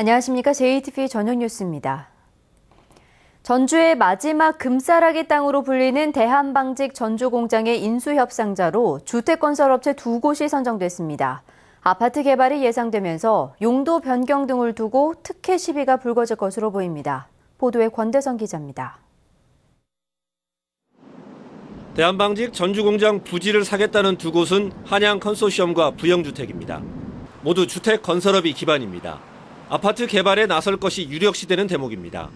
안녕하십니까. JTBC 저녁 뉴스입니다. 전주의 마지막 금싸라기 땅으로 불리는 대한방직 전주공장의 인수협상자로 주택건설업체 2곳이 선정됐습니다. 아파트 개발이 예상되면서 용도 변경 등을 두고 특혜 시비가 불거질 것으로 보입니다. 보도에 권대성 기자입니다. 대한방직 전주공장 부지를 사겠다는 두 곳은 한양 컨소시엄과 부영주택입니다. 모두 주택 건설업이 기반입니다. 아파트 개발에 나설 것이 유력시되는 대목입니다.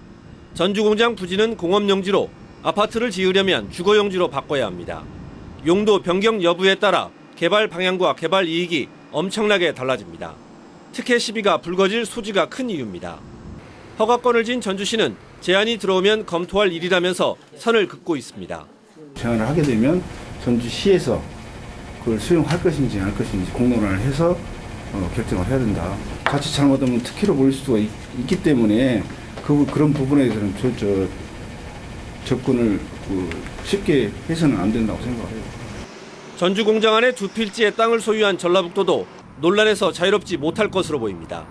전주공장 부지는 공업용지로 아파트를 지으려면 주거용지로 바꿔야 합니다. 용도 변경 여부에 따라 개발 방향과 개발 이익이 엄청나게 달라집니다. 특혜 시비가 불거질 소지가 큰 이유입니다. 허가권을 진 전주시는 제안이 들어오면 검토할 일이라면서 선을 긋고 있습니다. 제안을 하게 되면 전주시에서 그걸 수용할 것인지 안 할 것인지 공론화를 해서 결정을 해야 된다. 자칫 잘못하면 특혜로 보일 수가 있기 때문에 그런 부분에 대해서는 접근을 쉽게 해서는 안 된다고 생각해요. 전주공장 안에 두 필지의 땅을 소유한 전라북도도 논란에서 자유롭지 못할 것으로 보입니다.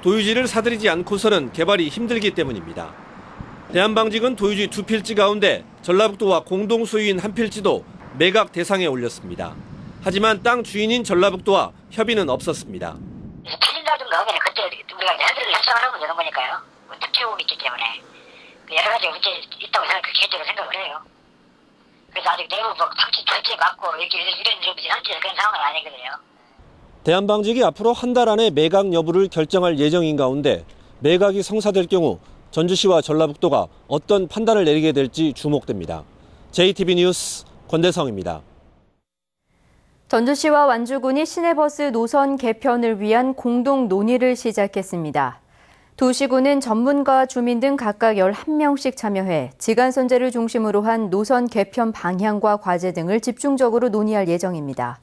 도유지를 사들이지 않고서는 개발이 힘들기 때문입니다. 대한방직은 도유지 두 필지 가운데 전라북도와 공동 소유인 한 필지도 매각 대상에 올렸습니다. 하지만 땅 주인인 전라북도와 협의는 없었습니다. 틀린다든가 그냥 그때 우리가 해드리고 협상하라고 이런 거니까요. 특혜국이 있기 때문에 여러 가지 문제 있다고 개인적으로 생각을 해요. 그래서 아직 내부 결제 맞고 이런 그런 상황은 아니거든요. 대한방직이 앞으로 한 달 안에 매각 여부를 결정할 예정인 가운데 매각이 성사될 경우 전주시와 전라북도가 어떤 판단을 내리게 될지 주목됩니다. JTBC 뉴스 권대성입니다. 전주시와 완주군이 시내버스 노선 개편을 위한 공동 논의를 시작했습니다. 두 시군은 전문가와 주민 등 각각 11명씩 참여해 지간선제를 중심으로 한 노선 개편 방향과 과제 등을 집중적으로 논의할 예정입니다.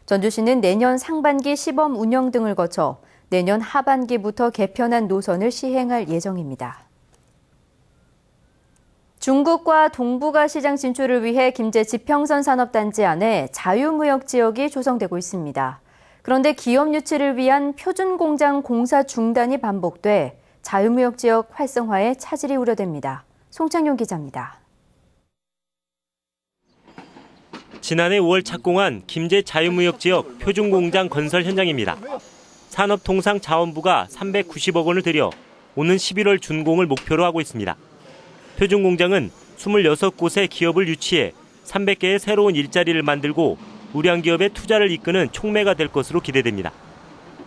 전주시는 내년 상반기 시범 운영 등을 거쳐 내년 하반기부터 개편한 노선을 시행할 예정입니다. 중국과 동북아 시장 진출을 위해 김제 지평선 산업단지 안에 자유무역지역이 조성되고 있습니다. 그런데 기업 유치를 위한 표준공장 공사 중단이 반복돼 자유무역지역 활성화에 차질이 우려됩니다. 송창용 기자입니다. 지난해 5월 착공한 김제 자유무역지역 표준공장 건설 현장입니다. 산업통상자원부가 390억 원을 들여 오는 11월 준공을 목표로 하고 있습니다. 표준공장은 26곳의 기업을 유치해 300개의 새로운 일자리를 만들고 우량기업의 투자를 이끄는 촉매가 될 것으로 기대됩니다.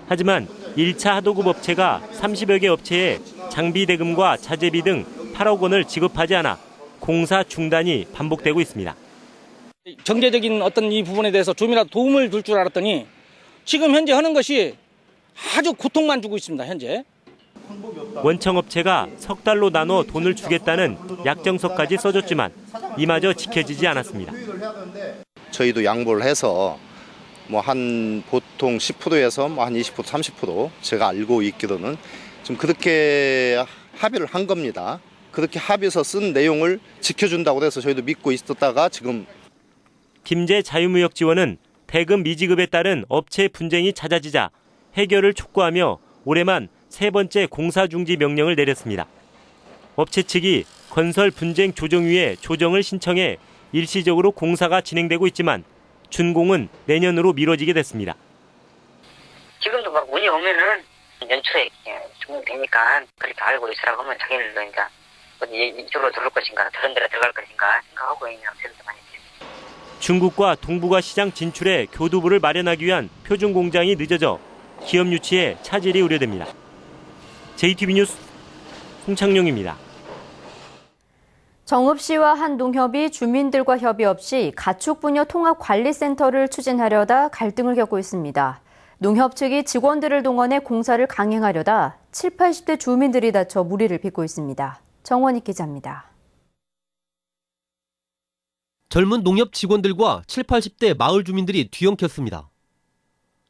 하지만 1차 하도급 업체가 30여 개 업체에 장비 대금과 자재비 등 8억 원을 지급하지 않아 공사 중단이 반복되고 있습니다. 경제적인 어떤 이 부분에 대해서 좀이라도 도움을 줄 줄 알았더니 지금 현재 하는 것이 아주 고통만 주고 있습니다. 현재. 원청업체가 석 달로 나눠 돈을 주겠다는 약정서까지 써줬지만 이마저 지켜지지 않았습니다. 저희도 양보를 해서 한 보통 10%에서 한 20%, 30% 제가 알고 있기로는 좀 그렇게 합의를 한 겁니다. 그렇게 합의해서 쓴 내용을 지켜준다고 해서 저희도 믿고 있었다가 지금 김제 자유무역지원은 대금 미지급에 따른 업체 분쟁이 잦아지자 해결을 촉구하며 올해만 세 번째 공사중지 명령을 내렸습니다. 업체 측이 건설 분쟁 조정위에 조정을 신청해 일시적으로 공사가 진행되고 있지만 준공은 내년으로 미뤄지게 됐습니다. 지금도 운이 오면은 연초에 준공되니까 그렇게 알고 있으라고 하면 자기들도 이제 이쪽으로 들어올 것인가 다른 데로 들어갈 것인가 생각하고 있는 업체들도 많이 있습니다. 중국과 동북아 시장 진출에 교두부를 마련하기 위한 표준공장이 늦어져 기업 유치에 차질이 우려됩니다. JTBC 뉴스 송창용입니다. 정읍시와 한 농협이 주민들과 협의 없이 가축분야 통합관리센터를 추진하려다 갈등을 겪고 있습니다. 농협 측이 직원들을 동원해 공사를 강행하려다 7, 80대 주민들이 다쳐 무리를 빚고 있습니다. 정원익 기자입니다. 젊은 농협 직원들과 7, 80대 마을 주민들이 뒤엉켰습니다.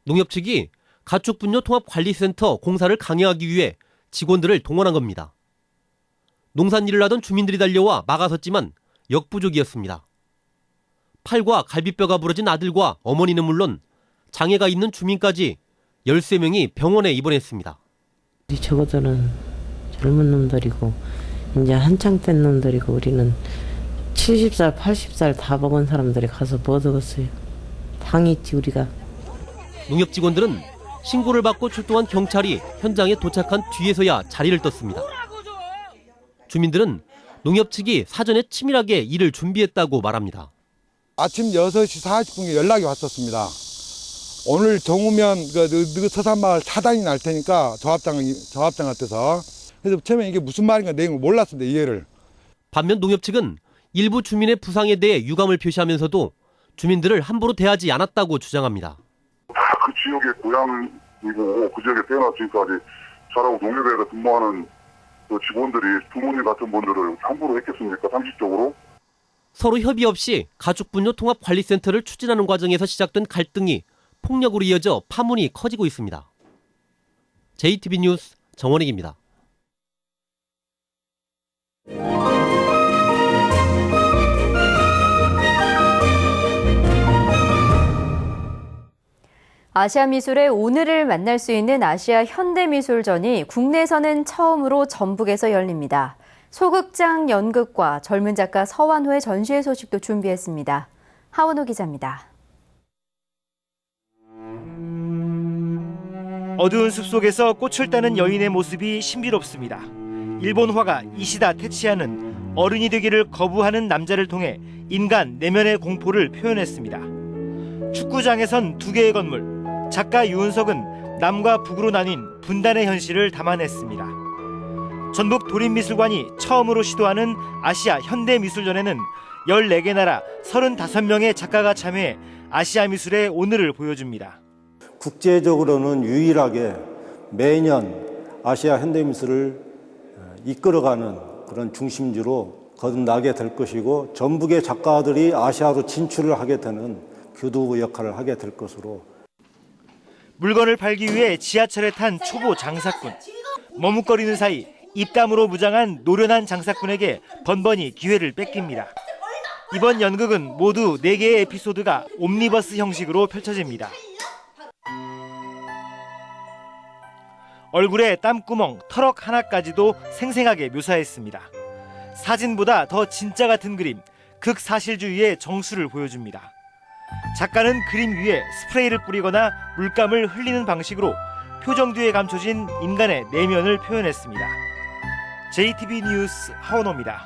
농협 측이 가축분뇨 통합관리센터 공사를 강행하기 위해 직원들을 동원한 겁니다. 농산일을 하던 주민들이 달려와 막아섰지만 역부족이었습니다. 팔과 갈비뼈가 부러진 아들과 어머니는 물론 장애가 있는 주민까지 13명이 병원에 입원했습니다. 저거들은 젊은 놈들이고 이제 한창 된 놈들이고 우리는 70살, 80살 다 먹은 사람들이 가서 뭐 얻었어요. 당했지 우리가. 농협 직원들은 신고를 받고 출동한 경찰이 현장에 도착한 뒤에서야 자리를 떴습니다. 주민들은 농협 측이 사전에 치밀하게 일을 준비했다고 말합니다. 아침 6시 40분에 연락이 왔었습니다. 오늘 정오면 그 서산마을 차단이 날 테니까 조합장한테서. 그래서 처음에 이게 무슨 말인가 내용을 몰랐습니다. 이해를. 반면 농협 측은 일부 주민의 부상에 대해 유감을 표시하면서도 주민들을 함부로 대하지 않았다고 주장합니다. 그 지역의 고향이고 그 지역에 태어나 지금까지 자라고 농협에서 근무하는 그 직원들이 부모님 같은 분들을 함부로 했겠습니까? 상식적으로. 서로 협의 없이 가축분뇨 통합관리센터를 추진하는 과정에서 시작된 갈등이 폭력으로 이어져 파문이 커지고 있습니다. JTB 뉴스 정원익입니다. 아시아미술의 오늘을 만날 수 있는 아시아 현대미술전이 국내에서는 처음으로 전북에서 열립니다. 소극장 연극과 젊은 작가 서완호의 전시회 소식도 준비했습니다. 하원호 기자입니다. 어두운 숲속에서 꽃을 따는 여인의 모습이 신비롭습니다. 일본 화가 이시다 테치야는 어른이 되기를 거부하는 남자를 통해 인간 내면의 공포를 표현했습니다. 축구장에선 두 개의 건물, 작가 유은석은 남과 북으로 나뉜 분단의 현실을 담아냈습니다. 전북 도립미술관이 처음으로 시도하는 아시아 현대미술전에는 14개 나라 35명의 작가가 참여해 아시아 미술의 오늘을 보여줍니다. 국제적으로는 유일하게 매년 아시아 현대미술을 이끌어가는 그런 중심지로 거듭나게 될 것이고 전북의 작가들이 아시아로 진출을 하게 되는 교두 역할을 하게 될 것으로. 물건을 팔기 위해 지하철에 탄 초보 장사꾼. 머뭇거리는 사이 입담으로 무장한 노련한 장사꾼에게 번번이 기회를 뺏깁니다. 이번 연극은 모두 4개의 에피소드가 옴니버스 형식으로 펼쳐집니다. 얼굴에 땀구멍, 털럭 하나까지도 생생하게 묘사했습니다. 사진보다 더 진짜 같은 그림, 극사실주의의 정수를 보여줍니다. 작가는 그림 위에 스프레이를 뿌리거나 물감을 흘리는 방식으로 표정 뒤에 감춰진 인간의 내면을 표현했습니다. JTB 뉴스 하원호입니다.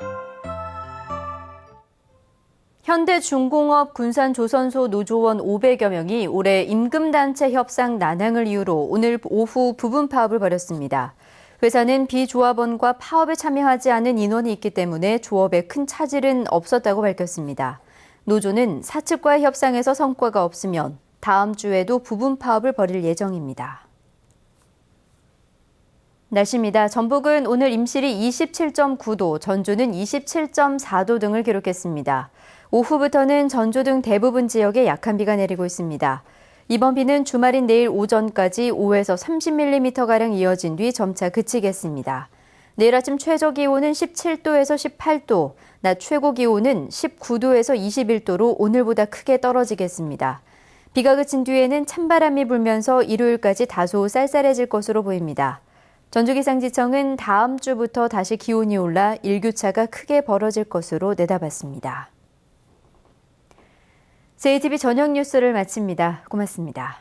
현대중공업 군산조선소 노조원 500여 명이 올해 임금단체 협상 난항을 이유로 오늘 오후 부분 파업을 벌였습니다. 회사는 비조합원과 파업에 참여하지 않은 인원이 있기 때문에 조업에 큰 차질은 없었다고 밝혔습니다. 노조는 사측과의 협상에서 성과가 없으면 다음 주에도 부분 파업을 벌일 예정입니다. 날씨입니다. 전북은 오늘 임실이 27.9도, 전주는 27.4도 등을 기록했습니다. 오후부터는 전주 등 대부분 지역에 약한 비가 내리고 있습니다. 이번 비는 주말인 내일 오전까지 5에서 30mm가량 이어진 뒤 점차 그치겠습니다. 내일 아침 최저 기온은 17도에서 18도, 낮 최고 기온은 19도에서 21도로 오늘보다 크게 떨어지겠습니다. 비가 그친 뒤에는 찬바람이 불면서 일요일까지 다소 쌀쌀해질 것으로 보입니다. 전주기상지청은 다음 주부터 다시 기온이 올라 일교차가 크게 벌어질 것으로 내다봤습니다. JTB 저녁 뉴스를 마칩니다. 고맙습니다.